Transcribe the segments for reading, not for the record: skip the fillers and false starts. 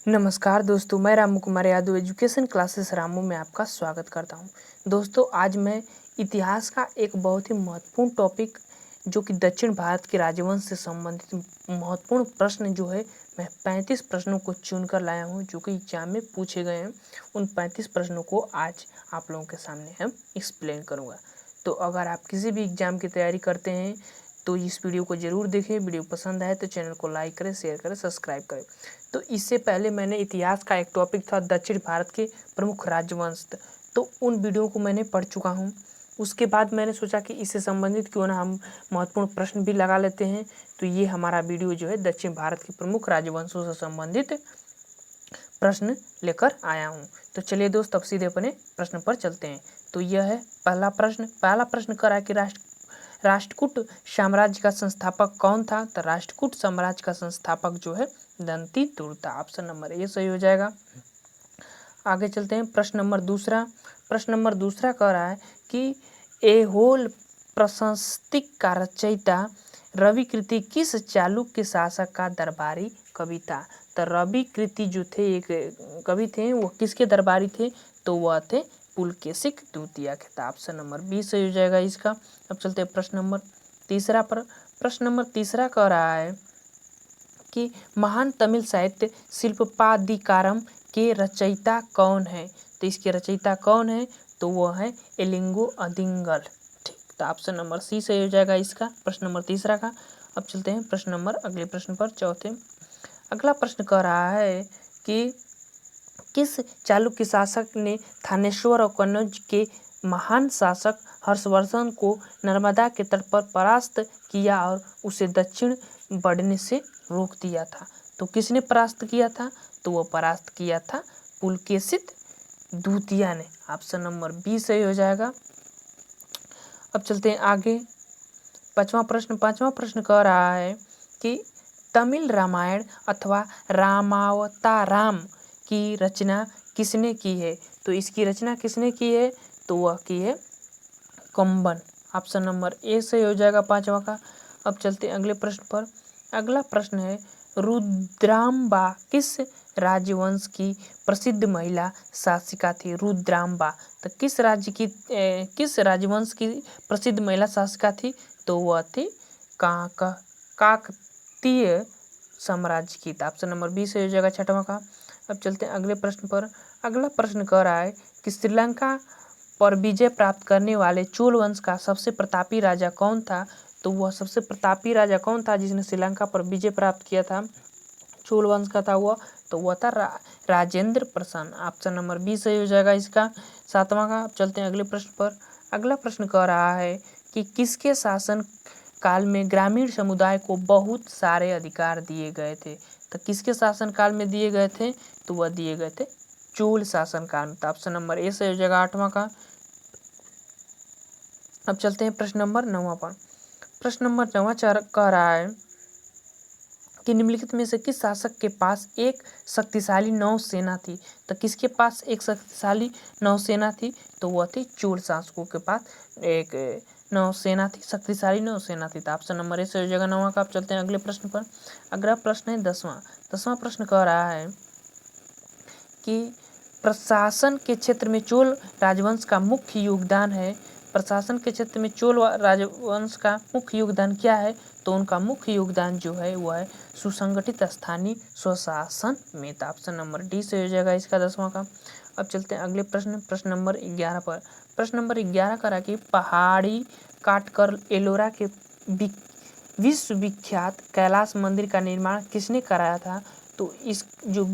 नमस्कार दोस्तों, मैं रामू कुमार यादव एजुकेशन क्लासेस रामू में आपका स्वागत करता हूं। दोस्तों, आज मैं इतिहास का एक बहुत ही महत्वपूर्ण टॉपिक जो कि दक्षिण भारत के राजवंश से संबंधित महत्वपूर्ण प्रश्न जो है, मैं 35 प्रश्नों को चुनकर लाया हूं जो कि एग्जाम में पूछे गए हैं। उन 35 प्रश्नों को आज आप लोगों के सामने हम एक्सप्लेन करूँगा। तो अगर आप किसी भी एग्ज़ाम की तैयारी करते हैं तो इस वीडियो को ज़रूर देखें। वीडियो पसंद आए तो चैनल को लाइक करें, शेयर करें, सब्सक्राइब करें। तो इससे पहले मैंने इतिहास का एक टॉपिक था दक्षिण भारत के प्रमुख राजवंश, तो उन वीडियो को मैंने पढ़ चुका हूँ। उसके बाद मैंने सोचा कि इससे संबंधित क्यों ना हम महत्वपूर्ण प्रश्न भी लगा लेते हैं। तो ये हमारा वीडियो जो है दक्षिण भारत के प्रमुख राजवंशों से संबंधित प्रश्न लेकर आया हूँ। तो चलिए दोस्त, अब सीधे अपने प्रश्न पर चलते हैं। तो यह है पहला प्रश्न कर रहा है कि राष्ट्रकूट साम्राज्य का संस्थापक कौन था। तो राष्ट्रकूट साम्राज्य का संस्थापक जो है दंतीदुर्र था। ऑप्शन नंबर ए सही हो जाएगा। आगे चलते हैं। प्रश्न नंबर दूसरा कह रहा है कि ऐहोल प्रशस्तिक का रचयिता रवि कृति किस चालुक्य शासक का दरबारी कवि था। तो रवि कृति जो थे एक कवि थे, वो किसके दरबारी थे। तो वह थे पुलकेशिक द्वितीय के। था ऑप्शन नंबर बी सही हो जाएगा इसका। अब चलते हैं प्रश्न नंबर तीसरा पर। प्रश्न नंबर तीसरा कह रहा है कि महान तमिल साहित्य शिल्पपादिकारम के रचयिता कौन है। तो इसके रचयिता कौन है। तो वह है इलिंगो अदिंगल। ठीक, तो ऑप्शन नंबर सी सही हो जाएगा इसका, प्रश्न नंबर तीसरा का। अब चलते हैं अगले प्रश्न पर, चौथे। अगला प्रश्न कह रहा है कि किस चालुक्य शासक ने थानेश्वर और कन्नौज के महान शासक हर्षवर्धन को नर्मदा के तट पर परास्त किया और उसे दक्षिण बढ़ने से रोक दिया था। तो किसने परास्त किया था। तो वह परास्त किया था पुलकेशिक द्वितीय ने। ऑप्शन नंबर बी सही हो जाएगा। अब चलते हैं आगे। पांचवा प्रश्न कह रहा है कि तमिल रामायण अथवा रामावताराम की रचना किसने की है। तो इसकी रचना किसने की है। तो वह की है कंबन। ऑप्शन नंबर ए सही हो जाएगा पांचवा का। अब चलते हैं अगले प्रश्न पर। अगला प्रश्न है रुद्रांबा किस राजवंश की प्रसिद्ध महिला शासिका थी। रुद्रांबा तो किस राजवंश की प्रसिद्ध महिला शासिका थी। तो वह थी काकतीय साम्राज्य की। ऑप्शन नंबर बी सही हो जाएगा छठवां का। अब चलते हैं अगले प्रश्न पर। अगला प्रश्न कह रहा है कि श्रीलंका पर विजय प्राप्त करने वाले चोल वंश का सबसे प्रतापी राजा कौन था। तो वह सबसे प्रतापी राजा कौन था जिसने श्रीलंका पर विजय प्राप्त किया था, चोल वंश का था वह। तो वह था राजेंद्र प्रसन्न। ऑप्शन नंबर बी सही हो जाएगा इसका, सातवां का। अब चलते हैं अगले प्रश्न पर। अगला प्रश्न कह रहा है कि किसके शासन काल में ग्रामीण समुदाय को बहुत सारे अधिकार दिए गए थे। तो किसके शासन काल में दिए गए थे। तो वह दिए गए थे चोल शासन काल में। तो ऑप्शन नंबर ए सही हो जाएगा आठवां का। अब चलते हैं प्रश्न नंबर 9 पर। प्रश्न नंबर 9 कह रहा है कि निम्नलिखित में से किस शासक के पास एक शक्तिशाली नौसेना थी। तो किसके पास एक शक्तिशाली नौसेना थी। तो वह थी चोल शासकों के पास एक नौसेना थी, शक्तिशाली नौसेना थी। तो ऑप्शन नंबर ए से हो जाएगा 9 का। आप चलते हैं अगले प्रश्न पर। अगला प्रश्न है 10वां प्रश्न कह रहा है कि प्रशासन के क्षेत्र में चोल राजवंश का मुख्य योगदान है। प्रशासन के क्षेत्र में चोल राजवंश का मुख्य योगदान क्या है। तो उनका मुख्य योगदान जो है वह है सुसंगठित स्थानीय स्वशासन में। तो ऑप्शन नंबर डी से हो जाएगा इसका 10वां का। अब चलते हैं अगले प्रश्न नंबर 11 पर। प्रश्न नंबर 11 करा कि पहाड़ी काटकर एलोरा के विश्वविख्यात कैलाश मंदिर का निर्माण किसने कराया था। तो इस जो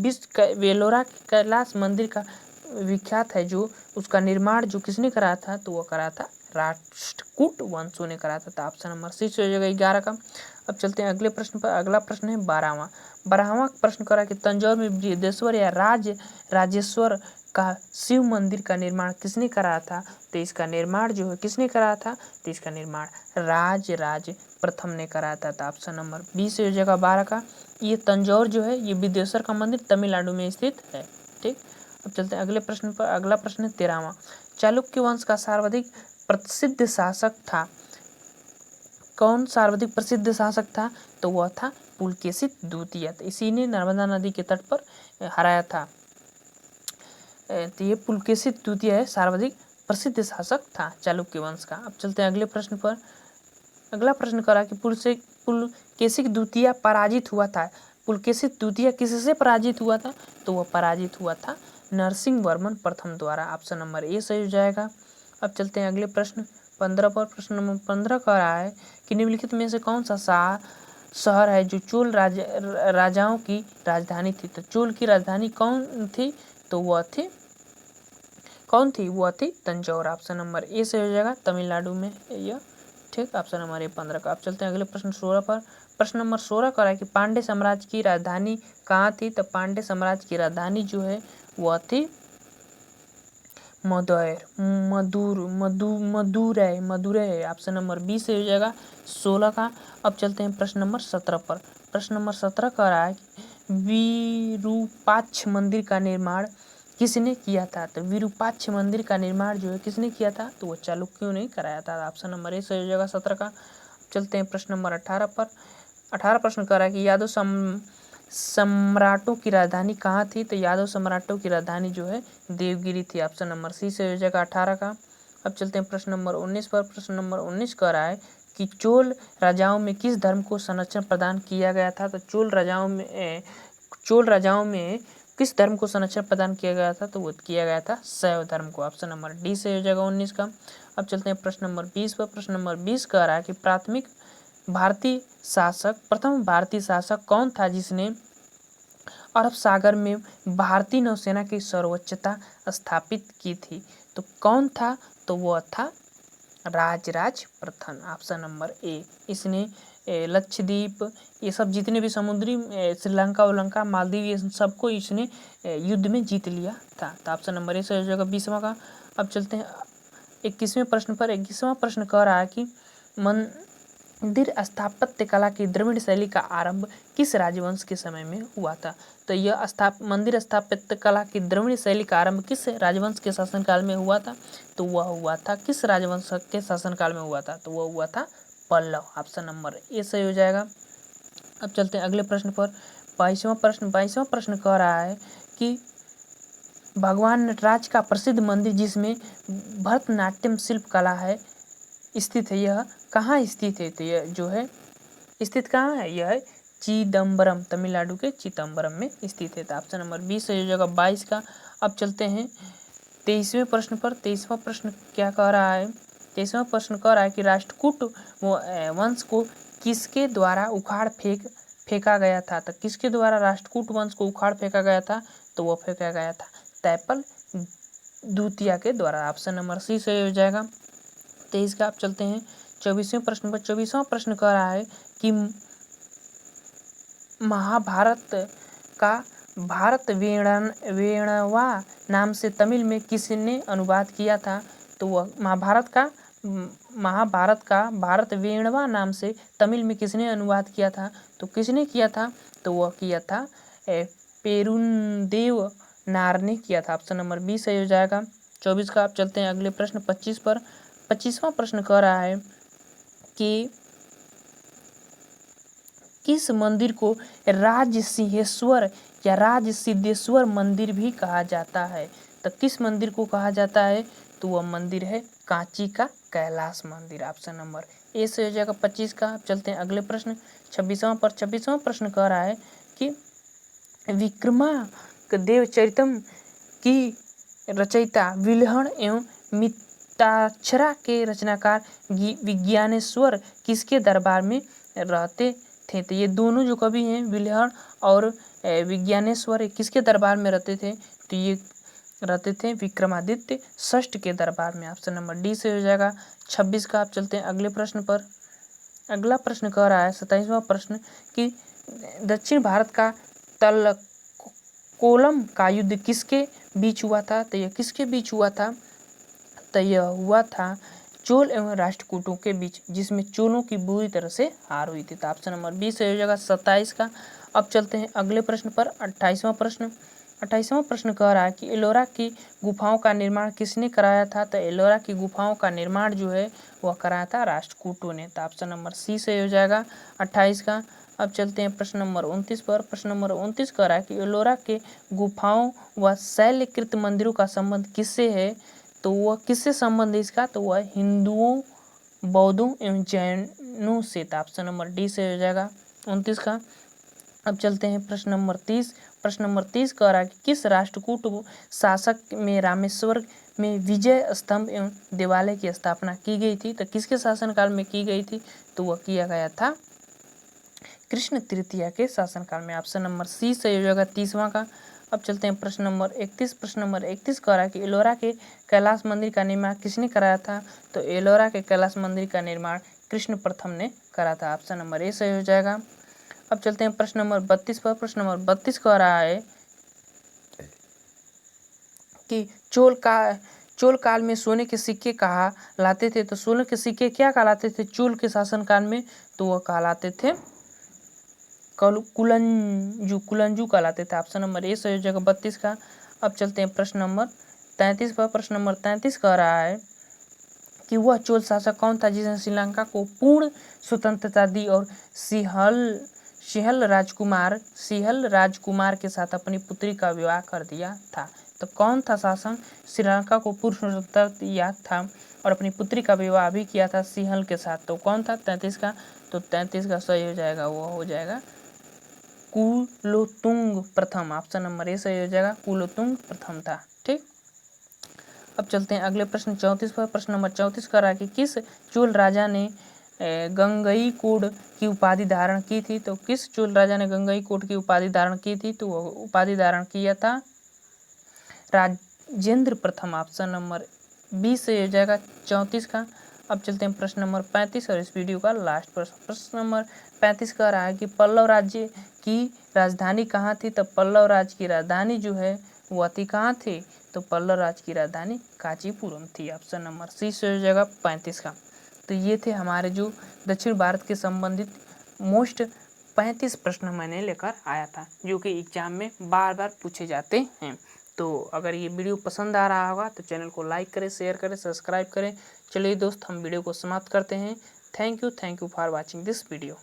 वेलोरा कैलाश मंदिर का विख्यात है, जो उसका निर्माण जो किसने कराया था। तो वो कराया था राष्ट्रकूट वंशों ने कराया था। तो ऑप्शन नंबर सी हो जाएगा 11 का। अब चलते हैं अगले प्रश्न पर। अगला प्रश्न है 12वां प्रश्न करा कि तंजौर में बृहदेश्वर या राजेश्वर का शिव मंदिर का निर्माण किसने कराया था। तो इसका निर्माण जो है किसने कराया था। तो इसका निर्माण राज प्रथम ने कराया था। तो ऑप्शन नंबर बी से हो जाएगा 12 का। ये तंजौर जो है ये बृहदेश्वर का मंदिर तमिलनाडु में स्थित है। ठीक, अब चलते हैं अगले प्रश्न पर। अगला प्रश्न है 13वां। चालुक्य वंश का सर्वाधिक प्रसिद्ध शासक था। कौन सर्वाधिक प्रसिद्ध शासक था। तो वह था पुलकेशित द्वितीय, तो इसी ने नर्मदा नदी के तट पर हराया था। तो ये पुलकेशित द्वितीय है, सर्वाधिक प्रसिद्ध शासक था चालुक्य वंश का। अब चलते हैं अगले प्रश्न पर। अगला प्रश्न करा कि पुलकेशिक द्वितीय पराजित हुआ था। पुलकेशित द्वितीय किससे पराजित हुआ था? तो वह पराजित हुआ था नरसिंह वर्मन प्रथम द्वारा। ऑप्शन नंबर ए सही हो जाएगा। अब चलते हैं अगले प्रश्न 15 पर। प्रश्न नंबर 15 कह रहा है कि निम्नलिखित में से कौन सा शहर है जो चोल राजाओं की राजधानी थी? तो चोल की राजधानी कौन थी? तो वह थी कौन थी? वह थी तंजौर। ऑप्शन नंबर ए से हो जाएगा, तमिलनाडु में यह। ठीक, ऑप्शन नंबर ए 15 का। अब चलते हैं अगले प्रश्न 16 पर। प्रश्न नंबर 16 कह रहा है कि पांड्य साम्राज्य की राजधानी कहाँ थी? तो पांड्य साम्राज्य की राजधानी जो है वह थी मदुरै। ऑप्शन नंबर बी से हो जाएगा 16 का। अब चलते हैं प्रश्न नंबर 17 पर। प्रश्न नंबर 17 कह रहा है कि विरूपाक्ष मंदिर का निर्माण किसने किया था? तो विरूपाक्ष मंदिर का निर्माण जो है किसने किया था? तो वो चालुक्यों ने कराया था। ऑप्शन नंबर ए सही हो जाएगा 17 का। चलते हैं प्रश्न नंबर 18 पर। 18 प्रश्न कर रहा है कि यादव सम्राटों की राजधानी कहाँ थी? तो यादव सम्राटों की राजधानी जो है देवगिरी थी। ऑप्शन नंबर सी से हो जाएगा 18 का। अब चलते हैं प्रश्न नंबर 19 पर। प्रश्न नंबर 19 कह रहा है कि चोल राजाओं में किस धर्म को संरक्षण प्रदान किया गया था? तो चोल राजाओं में किस धर्म को संरक्षण प्रदान किया गया था? तो वो किया गया था शैव धर्म को। ऑप्शन नंबर डी से हो जाएगा 19 का। अब चलते हैं प्रश्न नंबर 20 पर। प्रश्न नंबर 20 कह रहा है कि प्रथम भारतीय शासक कौन था जिसने अरब सागर में भारतीय नौसेना की सर्वोच्चता स्थापित की थी? तो कौन था? तो वह था राजराज प्रथम। Option number A. इसने लक्षद्वीप ये सब जितने भी समुद्री श्रीलंका उलंका मालदीव ये सबको इसने युद्ध में जीत लिया था। तो ऑप्शन नंबर ए से हो जाएगा 20वां का। अब चलते हैं 21वें प्रश्न पर। 21वां प्रश्न कह रहा है कि मंदिर स्थापत्य कला की द्रविड़ शैली का आरंभ किस राजवंश के समय में हुआ था? तो यह मंदिर स्थापत्य कला की द्रविड़ शैली का आरंभ किस राजवंश के शासनकाल में हुआ था? तो वह हुआ था किस राजवंश के शासनकाल में हुआ था? तो वह हुआ था पल्लव। ऑप्शन नंबर ए सही हो जाएगा। अब चलते हैं अगले प्रश्न पर। 22वां प्रश्न कह रहा है कि भगवान नटराज का प्रसिद्ध मंदिर जिसमें भरतनाट्यम शिल्प कला है स्थित है, यह कहाँ स्थित है? तो यह जो है स्थित कहाँ है? यह है चिदम्बरम, तमिलनाडु के चिदम्बरम में स्थित है। तो ऑप्शन नंबर 20 सही हो जाएगा 22 का। अब चलते हैं 23वें प्रश्न पर। 23वां प्रश्न क्या कह रहा है? 23वां प्रश्न कह रहा है कि राष्ट्रकूट वंश को किसके द्वारा फेंका गया था? तो किसके द्वारा राष्ट्रकूट वंश को उखाड़ फेंका गया था? तो वह फेंका गया था तैपल द्वितीय के द्वारा। ऑप्शन नंबर सी सही हो जाएगा 23 का। आप चलते हैं 24वें प्रश्न पर। 24वां प्रश्न कह रहा है कि महाभारत का भारत वेणवा नाम से तमिल में किसने अनुवाद किया था? तो वह महाभारत का भारत वेणवा नाम से तमिल में किसने अनुवाद किया था? तो किसने किया था? तो वह किया था पेरुंदेव नार ने किया था। ऑप्शन नंबर बी सही हो जाएगा 24 का। आप चलते हैं अगले प्रश्न 25 पर। 25वां प्रश्न कह रहा है कि किस मंदिर को राजसिंहेश्वर या राजसिद्धेश्वर मंदिर भी कहा जाता है? तो किस मंदिर को कहा जाता है? तो वह मंदिर है कांची का कैलाश मंदिर। ऑप्शन नंबर ए से हो जाएगा 25 का। अब चलते हैं अगले प्रश्न 26वां पर। 26वां प्रश्न कह रहा है कि विक्रमांकदेव चरितम की रचयिता विल्हण एवं मिताक्षरा के रचनाकार विज्ञानेश्वर किसके दरबार में रहते थे? तो ये दोनों जो कवि हैं विल्हण और विज्ञानेश्वर किसके दरबार में रहते थे? तो ये रहते थे विक्रमादित्य षष्ठ के दरबार में। ऑप्शन नंबर डी से हो जाएगा 26 का। आप चलते हैं अगले प्रश्न पर। अगला प्रश्न कह रहा है 27वां प्रश्न कि दक्षिण भारत का तलकोलम का युद्ध किसके बीच हुआ था? तो यह किसके बीच हुआ था? तो यह हुआ था चोल एवं राष्ट्रकूटों के बीच, जिसमें चोलों की बुरी तरह से हार हुई थी। तो ऑप्शन नंबर बी से हो जाएगा 27 का। अब चलते हैं अगले प्रश्न पर। 28वां प्रश्न। 28वां प्रश्न कह रहा है कि एलोरा की गुफाओं का निर्माण किसने कराया था? तो एलोरा की गुफाओं का निर्माण जो है वह कराया था राष्ट्रकूटों ने। तो ऑप्शन नंबर सी से हो जाएगा 28 का। अब चलते हैं प्रश्न नंबर 29 पर। प्रश्न नंबर 29 कह रहा है कि एलोरा के गुफाओं व शैलकृत मंदिरों का संबंध किससे है? तो वह किससे संबंध है इसका? तो वह हिंदुओं, बौद्धों एवं जैनों से। तो ऑप्शन नंबर डी से हो जाएगा 29 का। अब चलते हैं प्रश्न नंबर 30। प्रश्न नंबर 30 कह रहा है कि किस राष्ट्रकूट शासक में रामेश्वर में विजय स्तंभ एवं देवालय की स्थापना की गई थी? तो किसके शासनकाल में की गई थी? तो वह किया गया था कृष्ण तृतीया के शासनकाल में। ऑप्शन नंबर सी से हो जाएगा 30वां का। अब चलते हैं प्रश्न नंबर 31। प्रश्न नंबर 31 कह रहा है कि एलोरा के कैलाश मंदिर का निर्माण किसने कराया था? तो एलोरा के कैलाश मंदिर का निर्माण कृष्ण प्रथम ने करा था। ऑप्शन नंबर ए सही हो जाएगा। अब चलते हैं प्रश्न नंबर 32 पर। प्रश्न नंबर 32 कह रहा है कि चोल काल में सोने के सिक्के कहा लाते थे? तो सोने के सिक्के क्या कहलाते थे चोल के शासनकाल में? तो वह कहलाते थे कुलंजू कहलाते थे। ऑप्शन नंबर ए सही हो जाएगा 32 का। अब चलते हैं प्रश्न नंबर 33 पर। प्रश्न नंबर 33 कह रहा है कि वह चोल शासक कौन था जिसने श्रीलंका को पूर्ण स्वतंत्रता दी और सिंहल राजकुमार के साथ अपनी पुत्री का विवाह कर दिया था? तो कौन था शासक श्रीलंका को पूर्ण स्वतंत्रता दिया था और अपनी पुत्री का विवाह भी किया था सिंहल के साथ? तो कौन था 33 का? तो 33 का सही हो जाएगा, वो हो जाएगा कुलोतुंग प्रथम। ऑप्शन नंबर ए सही हो जाएगा, कुलोतुंग प्रथम था। ठीक। अब चलते हैं अगले प्रश्न 34 पर। प्रश्न नंबर 34 कर रहा है कि किस चोल राजा ने गंगईकोंड की उपाधि धारण की थी? तो किस चोल राजा ने गंगईकोंड की उपाधि धारण की थी? तो वह उपाधि धारण किया था राजेंद्र प्रथम। ऑप्शन नंबर बी से हो जाएगा 34 का। अब चलते हैं प्रश्न नंबर 35 और इस वीडियो का लास्ट प्रश्न। प्रश्न नंबर 35 कह रहा है कि पल्लव राज्य की राजधानी कहाँ थी? तो पल्लव राज्य की राजधानी जो है वो थी कहाँ थी? तो पल्लव राज्य की राजधानी कांचीपुरम थी। ऑप्शन नंबर सी से हो जाएगा 35 का। तो ये थे हमारे जो दक्षिण भारत के संबंधित मोस्ट 35 प्रश्न मैंने लेकर आया था जो कि एग्जाम में बार बार पूछे जाते हैं। तो अगर ये वीडियो पसंद आ रहा होगा तो चैनल को लाइक करें, शेयर करें, सब्सक्राइब करें। चलिए दोस्त, हम वीडियो को समाप्त करते हैं। Thank you for watching this video.